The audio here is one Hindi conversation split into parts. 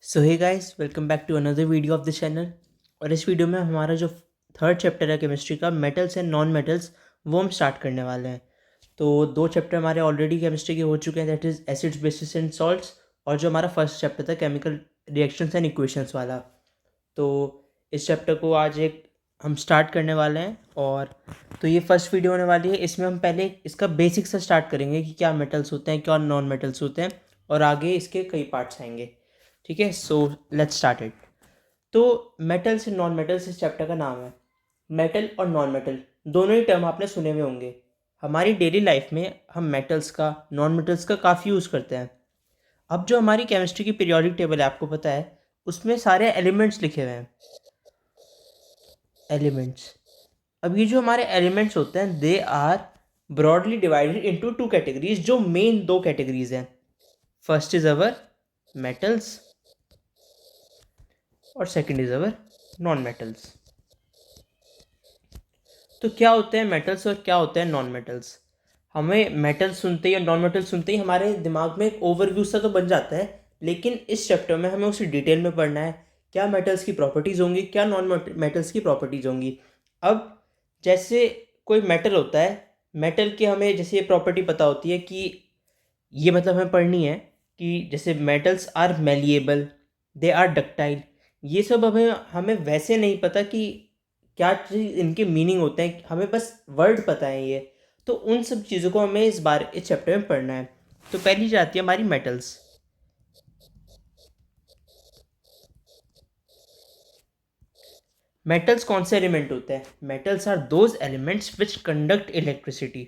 So hey guys, welcome back to another video of the channel. और इस वीडियो में हमारा जो थर्ड चैप्टर है केमिस्ट्री का, मेटल्स एंड नॉन मेटल्स, वो हम स्टार्ट करने वाले हैं। तो दो चैप्टर हमारे ऑलरेडी केमिस्ट्री के हो चुके हैं, that is acids, basis and salts. और जो हमारा फर्स्ट चैप्टर था केमिकल रिएक्शंस एंड इक्वेशंस वाला। तो इस चैप्टर को आज एक हम स्टार्ट करने वाले हैं। और तो ये फर्स्ट वीडियो होने वाली है। इसमें हम पहले इसका बेसिक से स्टार्ट करेंगे कि क्या मेटल्स होते हैं, क्या नॉन मेटल्स होते हैं, और आगे इसके कई पार्ट्स आएंगे। ठीक है, सो लेट्स स्टार्ट इट। तो मेटल्स एंड नॉन मेटल्स इस चैप्टर का नाम है। मेटल और नॉन मेटल दोनों ही टर्म आपने सुने हुए होंगे। हमारी डेली लाइफ में हम मेटल्स का, नॉन मेटल्स का काफ़ी यूज़ करते हैं। अब जो हमारी केमिस्ट्री की पीरियोडिक टेबल है, आपको पता है, उसमें सारे एलिमेंट्स लिखे हुए हैं। एलिमेंट्स। अब ये जो हमारे एलिमेंट्स होते हैं, they are broadly divided into two categories, जो मेन दो कैटेगरीज हैं। फर्स्ट इज अवर मेटल्स और second is our non metals. तो क्या होते हैं मेटल्स और क्या होते हैं नॉन मेटल्स? हमें मेटल्स सुनते ही और नॉन मेटल्स सुनते ही हमारे दिमाग में एक ओवरव्यू सा तो बन जाता है, लेकिन इस चैप्टर में हमें उसे डिटेल में पढ़ना है। क्या मेटल्स की प्रॉपर्टीज़ होंगी, क्या नॉन मेटल्स की प्रॉपर्टीज़ होंगी। अब जैसे कोई मेटल होता है, मेटल की हमें जैसे ये प्रॉपर्टी पता होती है कि ये मतलब हमें पढ़नी है कि जैसे metals are malleable, they are ductile. ये सब हमें हमें वैसे नहीं पता कि क्या चीज़ इनके मीनिंग होते हैं, हमें बस वर्ड पता है ये। तो उन सब चीज़ों को हमें इस चैप्टर में पढ़ना है। तो पहली जाती है हमारी मेटल्स। मेटल्स कौन से एलिमेंट होते हैं? Metals are those elements which conduct electricity,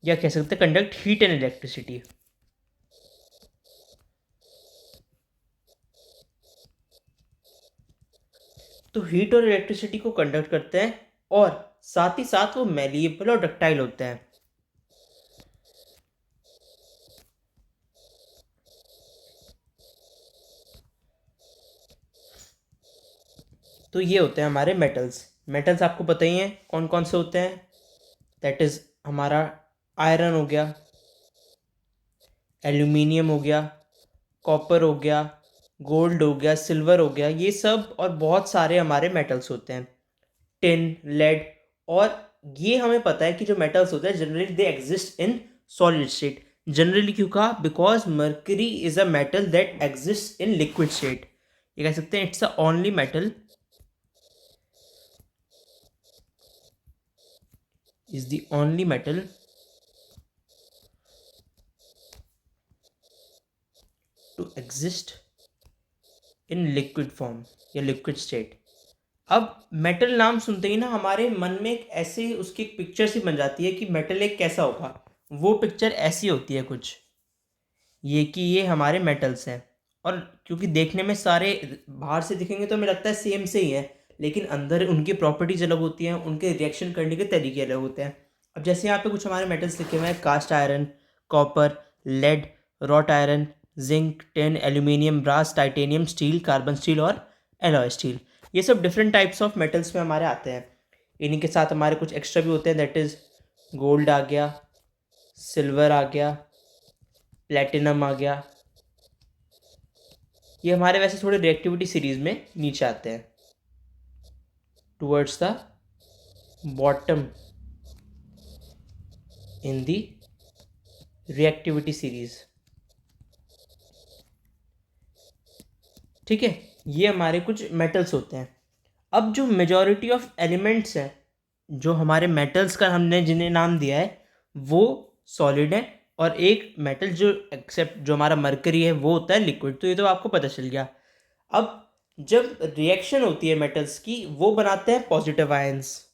या कह सकते हैं कंडक्ट हीट एंड इलेक्ट्रिसिटी। तो हीट और इलेक्ट्रिसिटी को कंडक्ट करते हैं, और साथ ही साथ वो मेलिएबल और डक्टाइल होते हैं। तो ये होते हैं हमारे मेटल्स। मेटल्स आपको पता ही हैं कौन कौन से होते हैं। दैट इज़ हमारा आयरन हो गया, एल्यूमिनियम हो गया, कॉपर हो गया, गोल्ड हो गया, सिल्वर हो गया, ये सब और बहुत सारे हमारे मेटल्स होते हैं। Tin, lead. और ये हमें पता है कि जो मेटल्स होते हैं generally they exist in solid state. Generally क्यों कहा? Because mercury is a metal that exist in liquid state. ये कह सकते हैं it's a only metal, is the only metal to exist in liquid form या liquid state। अब मेटल नाम सुनते ही ना हमारे मन में एक ऐसे उसकी एक पिक्चर सी बन जाती है कि मेटल एक कैसा होगा। वो पिक्चर ऐसी होती है कुछ, ये कि ये हमारे मेटल्स हैं। और क्योंकि देखने में सारे बाहर से दिखेंगे तो हमें लगता है सेम से ही है, लेकिन अंदर उनकी प्रॉपर्टीज अलग होती हैं, उनके रिएक्शन करने के तरीके अलग होते हैं। अब जैसे यहाँ पे कुछ हमारे मेटल्स लिखे हुए हैं: cast iron, copper, lead, wrought iron, zinc, tin, aluminium, brass, titanium, steel, carbon steel और एलॉय स्टील। ये सब डिफरेंट टाइप्स ऑफ मेटल्स में हमारे आते हैं। इन्हीं के साथ हमारे कुछ एक्स्ट्रा भी होते हैं, दैट इज़ गोल्ड आ गया, सिल्वर आ गया, प्लेटिनम आ गया। ये हमारे वैसे थोड़े रिएक्टिविटी सीरीज में नीचे आते हैं, towards the bottom in the reactivity series. ठीक है, ये हमारे कुछ मेटल्स होते हैं। अब जो मेजॉरिटी ऑफ एलिमेंट्स हैं, जो हमारे मेटल्स का हमने जिन्हें नाम दिया है, वो सॉलिड है। और एक मेटल जो एक्सेप्ट जो हमारा मरकरी है, वो होता है लिक्विड। तो ये तो आपको पता चल गया। अब जब रिएक्शन होती है मेटल्स की, वो बनाते हैं पॉजिटिव आयंस।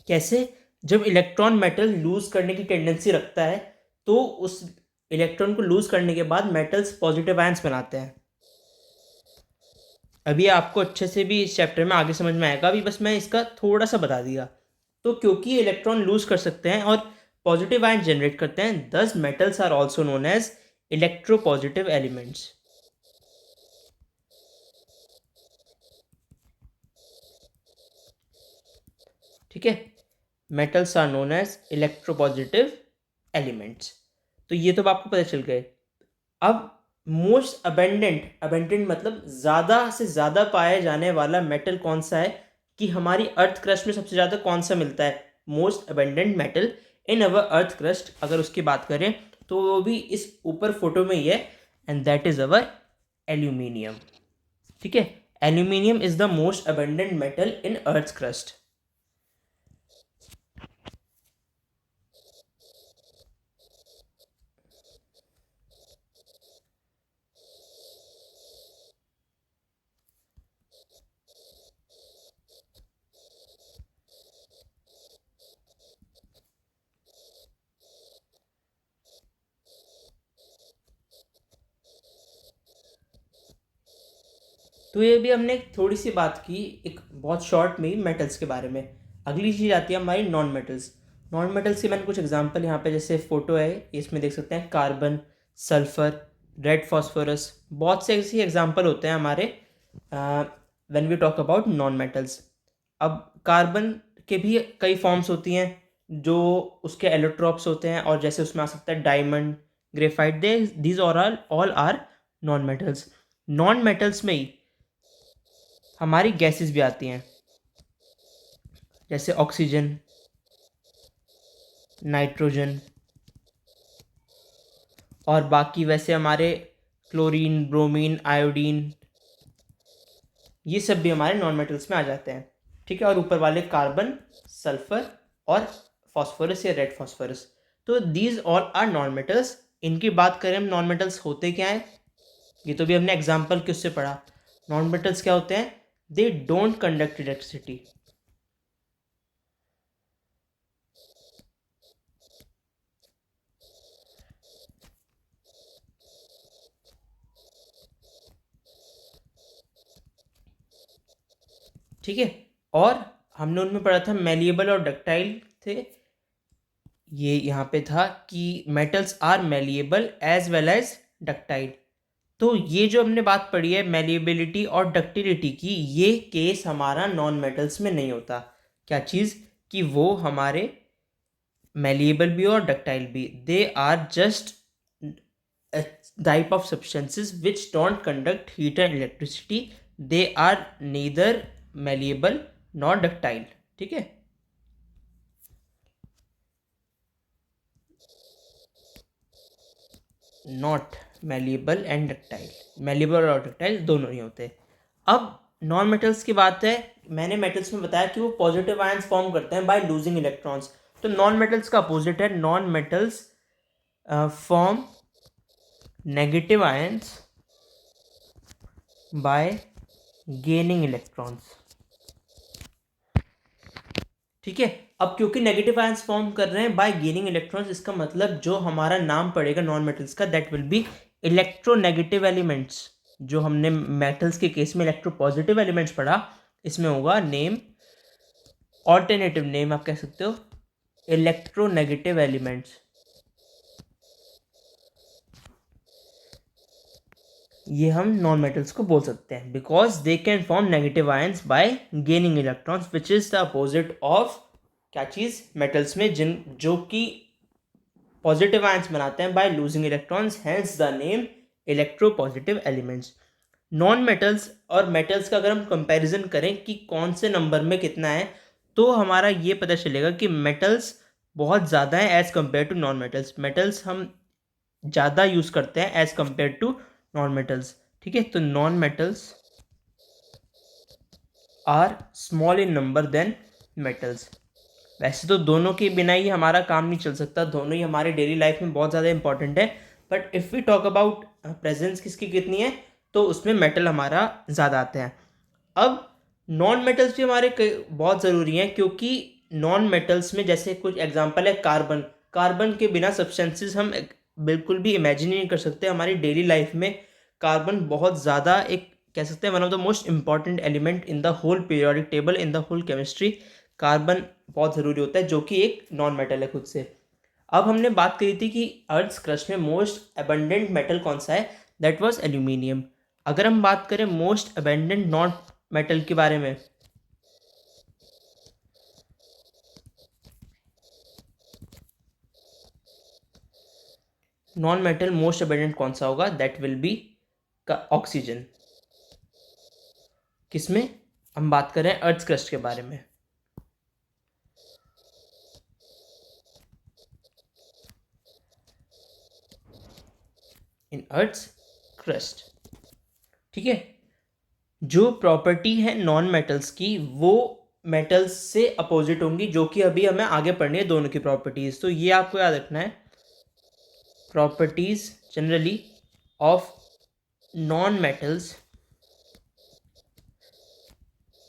कैसे? जब इलेक्ट्रॉन मेटल लूज करने की टेंडेंसी रखता है, तो उस इलेक्ट्रॉन को लूज करने के बाद मेटल्स पॉजिटिव आयंस बनाते हैं। अभी आपको अच्छे से भी इस चैप्टर में आगे समझ में आएगा, अभी बस मैं इसका थोड़ा सा बता दिया। तो क्योंकि इलेक्ट्रॉन लूज कर सकते हैं और पॉजिटिव आयन जनरेट करते हैं, thus metals are also known as electropositive elements. ठीक है, metals are known as electropositive elements. तो ये तो आपको पता चल गए। अब मोस्ट अबेंडेंट मतलब ज़्यादा से ज़्यादा पाया जाने वाला मेटल कौन सा है, कि हमारी अर्थ क्रस्ट में सबसे ज़्यादा कौन सा मिलता है, most abundant metal in our earth crust अगर उसकी बात करें तो वो भी इस ऊपर फोटो में ही है, and that is our aluminium. ठीक है, aluminium is the most abundant metal in earth crust. तो ये भी हमने थोड़ी सी बात की एक बहुत शॉर्ट में ही मेटल्स के बारे में। अगली चीज़ आती है हमारी नॉन मेटल्स। नॉन मेटल्स के मैंने कुछ एग्जांपल यहाँ पे जैसे फ़ोटो है इसमें देख सकते हैं, कार्बन, सल्फर, रेड फॉस्फोरस, बहुत से ऐसे एग्जांपल होते हैं हमारे when we talk about non metals. अब कार्बन के भी कई फॉर्म्स होती हैं जो उसके एलोट्रॉप्स होते हैं, और जैसे उसमें आ सकता है diamond, graphite, they these all are non metals. Non metals में ही हमारी गैसेस भी आती हैं जैसे ऑक्सीजन, नाइट्रोजन, और बाकी वैसे हमारे क्लोरीन, ब्रोमीन, आयोडीन, ये सब भी हमारे नॉन मेटल्स में आ जाते हैं। ठीक है, और ऊपर वाले कार्बन, सल्फर और फॉस्फोरस या रेड फॉस्फोरस, तो these all are non metals. इनकी बात करें हम, नॉन मेटल्स होते क्या हैं, ये तो भी हमने एग्जाम्पल किससे पढ़ा। नॉन मेटल्स क्या होते हैं, दे डोंट कंडक्ट इलेक्ट्रिसिटी। ठीक है, और हमने उनमें पढ़ा था मेलिएबल और डक्टाइल थे। ये यहाँ पे था कि metals are malleable as well as ductile. तो ये जो हमने बात पढ़ी है मेलिएबिलिटी और डक्टिलिटी की, ये केस हमारा नॉन मेटल्स में नहीं होता। क्या चीज़, कि वो हमारे मेलिएबल भी और डक्टाइल भी, they are just type of substances which don't conduct heat and electricity, they are neither malleable nor ductile. ठीक है, not malleable and ductile, malleable और डक्टाइल दोनों ही होते हैं। अब नॉन मेटल्स की बात है, मैंने मेटल्स में बताया कि वो पॉजिटिव आयंस फॉर्म करते हैं बाय लूजिंग इलेक्ट्रॉन्स। तो नॉन मेटल्स का अपोजिट है, non metals form negative ions bye gaining electrons. ठीक है, अब क्योंकि नेगेटिव आयंस फॉर्म कर रहे हैं बाय गेनिंग इलेक्ट्रॉन्स, इसका मतलब जो हमारा नाम पड़ेगा नॉन मेटल्स का, that will be electronegative elements. जो हमने मेटल्स के केस में इलेक्ट्रोपॉजिटिव एलिमेंट्स पढ़ा, इसमें होगा नेम, ऑल्टरनेटिव नेम आप कह सकते हो, इलेक्ट्रोनेगेटिव एलिमेंट्स। ये हम नॉन मेटल्स को बोल सकते हैं because they can form negative ions bye gaining electrons, which is the opposite of क्या चीज़, मेटल्स में, जिन जो कि पॉजिटिव आयंस बनाते हैं by losing electrons, hence the name electropositive elements. Non metals और मेटल्स का अगर हम कंपैरिजन करें कि कौन से नंबर में कितना है, तो हमारा ये पता चलेगा कि मेटल्स बहुत ज़्यादा है as compare to non metals. Metals हम ज़्यादा यूज़ करते हैं as compare to non metals. ठीक है, तो non metals are small in number than metals. वैसे तो दोनों के बिना ही हमारा काम नहीं चल सकता, दोनों ही हमारे डेली लाइफ में बहुत ज़्यादा इंपॉर्टेंट है, but if we talk about presence किसकी कितनी है, तो उसमें मेटल हमारा ज़्यादा आते हैं। अब नॉन मेटल्स भी हमारे बहुत ज़रूरी हैं, क्योंकि नॉन मेटल्स में जैसे कुछ एग्जांपल है कार्बन। कार्बन के बिना सब्सटेंसेस हम बिल्कुल भी इमेजिन नहीं कर सकते हमारी डेली लाइफ में। कार्बन बहुत ज़्यादा एक कह सकते हैं one of the most important element in the whole periodic table, in the whole chemistry. Carbon बहुत ज़रूरी होता है, जो कि एक नॉन मेटल है खुद से। अब हमने बात करी थी कि अर्थ क्रस्ट में मोस्ट अबंडेंट मेटल कौन सा है, दैट वाज एल्यूमिनियम। अगर हम बात करें मोस्ट अबंडेंट नॉन मेटल के बारे में, नॉन मेटल मोस्ट अबेंडेंट कौन सा होगा? That will be oxygen. किसमें? हम बात कर रहे हैं अर्थ क्रस्ट के बारे में। इन अर्थ क्रस्ट, ठीक है। जो प्रॉपर्टी है नॉन मेटल्स की वो मेटल्स से अपोजिट होंगी, जो कि अभी हमें आगे पढ़नी है दोनों की प्रॉपर्टीज। तो ये आपको याद रखना है, properties generally of non metals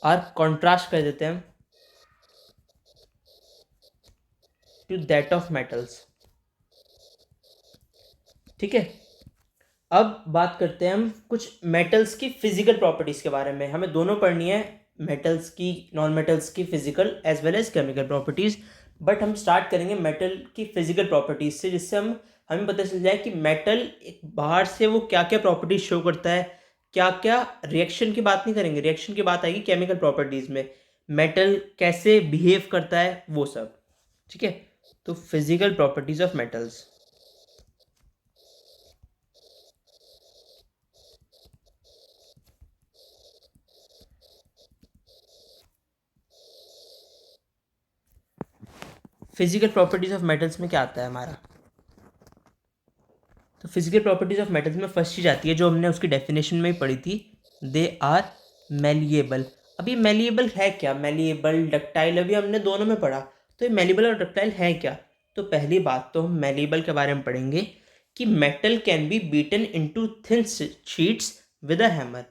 are contrast कर देते हैं टू दैट ऑफ मेटल्स, ठीक है। अब बात करते हैं हम कुछ मेटल्स की फिजिकल प्रॉपर्टीज के बारे में। हमें दोनों पढ़नी है, मेटल्स की, नॉन मेटल्स की physical as well as chemical properties. But हम स्टार्ट करेंगे मेटल की फिजिकल प्रॉपर्टीज से, जिससे हमें पता चल जाए कि मेटल एक बाहर से वो क्या क्या प्रॉपर्टीज शो करता है, क्या क्या। रिएक्शन की बात नहीं करेंगे, रिएक्शन की बात आएगी केमिकल प्रॉपर्टीज में, मेटल कैसे बिहेव करता है वो सब, ठीक है। तो physical properties of metals. Physical properties of metals में क्या आता है हमारा? तो फिजिकल प्रॉपर्टीज ऑफ मेटल्स में फर्स्ट चीज आती है जो हमने उसकी डेफिनेशन में ही पढ़ी थी, दे आर मेलिएबल। अभी मेलिएबल है क्या? मेलिएबल, डक्टाइल, अभी हमने दोनों में पढ़ा। तो ये मेलिएबल और डक्टाइल है क्या? तो पहली बात तो हम मेलिएबल के बारे में पढ़ेंगे कि metal can B beaten into thin sheets with a hammer.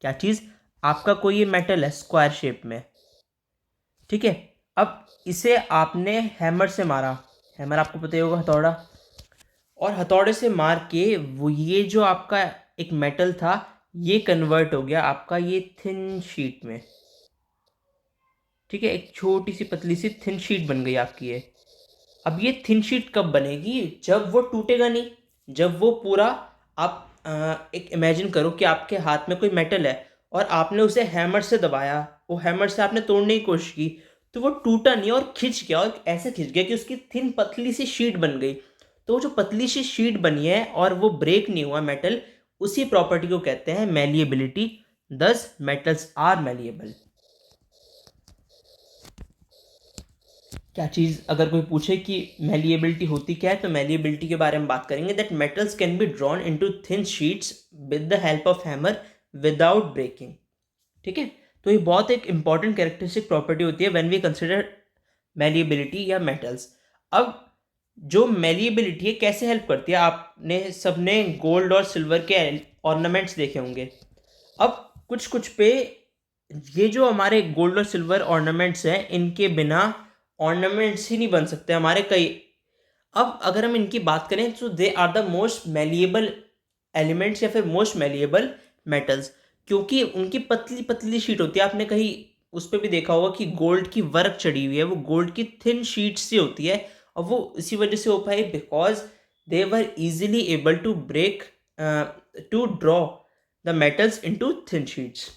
क्या चीज़? आपका कोई ये मेटल है स्क्वायर शेप में, ठीक है। अब इसे आपने हैमर से मारा, हैमर आपको पता ही होगा, हथौड़ा, और हथौड़े से मार के वो ये जो आपका एक मेटल था ये कन्वर्ट हो गया आपका ये थिन शीट में, ठीक है। एक छोटी सी पतली सी थिन शीट बन गई आपकी ये। अब ये थिन शीट कब बनेगी? जब वो टूटेगा नहीं, जब वो पूरा, आप एक इमेजिन करो कि आपके हाथ में कोई मेटल है और आपने उसे हैमर से दबाया, वो हैमर से आपने तोड़ने की कोशिश की, तो वो टूटा नहीं और खिंच गया, और ऐसे खिंच गया कि उसकी थिन पतली सी शीट बन गई। तो वो जो पतली सी शीट बनी है और वो ब्रेक नहीं हुआ मेटल, उसी प्रॉपर्टी को कहते हैं मेलिएबिलिटी। दस मेटल्स आर मेलिएबल। क्या चीज़, अगर कोई पूछे कि मेलिएबिलिटी होती क्या है, तो मेलिएबिलिटी के बारे में बात करेंगे that metals can be drawn into thin sheets with the help of hammer without breaking, ठीक है। तो ये बहुत एक इंपॉर्टेंट कैरेक्टरिस्टिक प्रॉपर्टी होती है व्हेन वी कंसिडर मेलिएबिलिटी या मेटल्स। अब जो मेलिएबिलिटी है कैसे हेल्प करती है, आपने सबने गोल्ड और सिल्वर के ऑर्नामेंट्स देखे होंगे। अब कुछ कुछ पे ये जो हमारे गोल्ड और सिल्वर ऑर्नामेंट्स हैं, इनके बिना ऑर्नामेंट्स ही नहीं बन सकते हमारे कई। अब अगर हम इनकी बात करें तो they are the most malleable elements या फिर मोस्ट मेलिएबल मेटल्स, क्योंकि उनकी पतली पतली शीट होती है। आपने कहीं उस पर भी देखा होगा कि गोल्ड की वर्क चढ़ी हुई है, वो गोल्ड की थिन शीट से होती है, और वो इसी वजह से हो पाई because they were easily able to break, to draw the metals into thin sheets,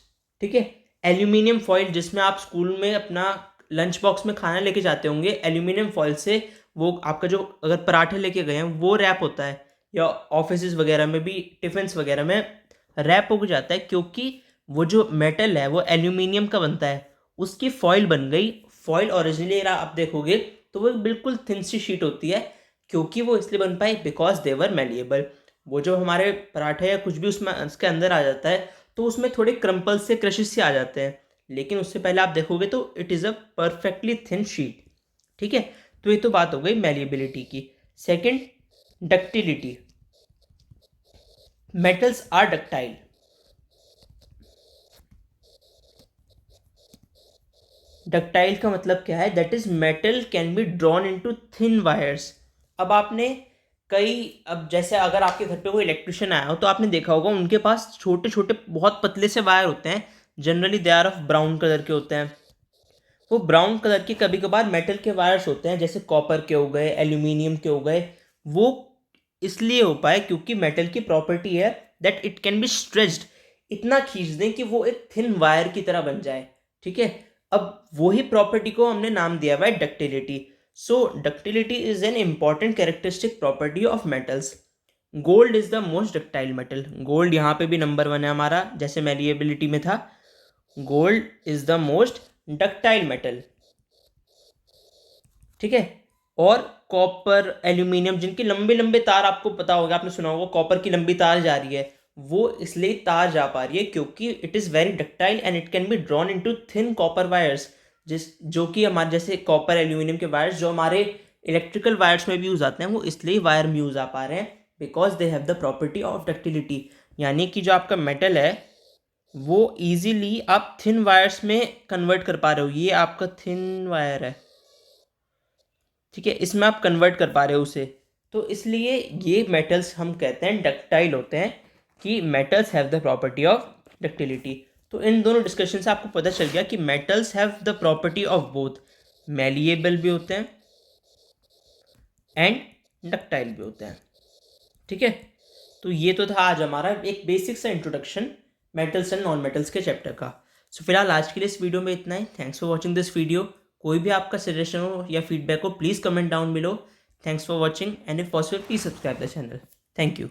ठीक है। एल्यूमिनियम फॉइल, जिसमें आप स्कूल में अपना लंच बॉक्स में खाना लेके जाते होंगे, एल्यूमिनियम फॉइल से वो आपका जो अगर पराठे लेके गए हैं वो रैप होता है, या ऑफिस वगैरह में भी टिफिन्स वगैरह में रैप हो जाता है, क्योंकि वो जो मेटल है वो एल्यूमिनियम का बनता है, उसकी फॉइल बन गई। फॉइल ओरिजिनली आप देखोगे तो वो बिल्कुल थिन सी शीट होती है, क्योंकि वो इसलिए बन पाई बिकॉज दे वर मेलिएबल। वो जो हमारे पराठे या कुछ भी उसमें उसके अंदर आ जाता है तो उसमें थोड़े क्रम्पल से क्रशेस से आ जाते हैं, लेकिन उससे पहले आप देखोगे तो it is a perfectly thin sheet, ठीक है। तो ये तो बात हो गई मेलिएबिलिटी की। Second, ductility. Metals are ductile. Ductile का मतलब क्या है? That is metal can be drawn into thin wires. अब आपने कई, अब जैसे अगर आपके घर पे कोई इलेक्ट्रिशियन आया हो तो आपने देखा होगा उनके पास छोटे छोटे बहुत पतले से वायर होते हैं, generally they are of brown colour के होते हैं। वो ब्राउन कलर के कभी कभार मेटल के वायर्स होते हैं, जैसे कॉपर के हो गए, एल्यूमिनियम के हो गए। वो इसलिए हो पाए क्योंकि मेटल की प्रॉपर्टी है that it can be stretched, इतना खींच दें कि वो एक थिन वायर की तरह बन जाए, ठीक है। अब वही प्रॉपर्टी को हमने नाम दिया हुआ है ductility. So ductility is an important characteristic property of metals. Gold is the most ductile metal, gold यहाँ पे भी नंबर 1 है हमारा, जैसे मैलिएबिलिटी में था। Gold is the most ductile metal, ठीक है। और कॉपर, एल्यूमिनियम, जिनके लंबे लंबे तार, आपको पता होगा, आपने सुना होगा कॉपर की लंबी तार जा रही है, वो इसलिए तार जा पा रही है क्योंकि it is very ductile and it can be drawn into thin copper wires, जो कि हमारे जैसे कॉपर एल्यूमिनियम के वायर्स जो हमारे इलेक्ट्रिकल वायर्स में भी यूज़ आते हैं, वो इसलिए वायर में यूज़ आ पा रहे हैं because they have the property of ductility. यानी कि जो आपका मेटल है वो ईजीली आप थिन वायर्स में कन्वर्ट कर पा रहे हो। ये आपका थिन वायर है, ठीक है, इसमें आप कन्वर्ट कर पा रहे हो उसे। तो इसलिए ये मेटल्स हम कहते हैं डक्टाइल होते हैं, कि metals have the property of ductility. तो इन दोनों डिस्कशन से आपको पता चल गया कि metals have the property of both, malleable भी होते हैं एंड डक्टाइल भी होते हैं, ठीक है। तो ये तो था आज हमारा एक बेसिक सा introduction metals and non metals के चैप्टर का। सो फिलहाल आज के लिए इस वीडियो में इतना ही। Thanks for watching this video. कोई भी आपका सजेशन हो या फीडबैक हो, please comment down below. Thanks for watching and if possible please subscribe the channel. Thank you.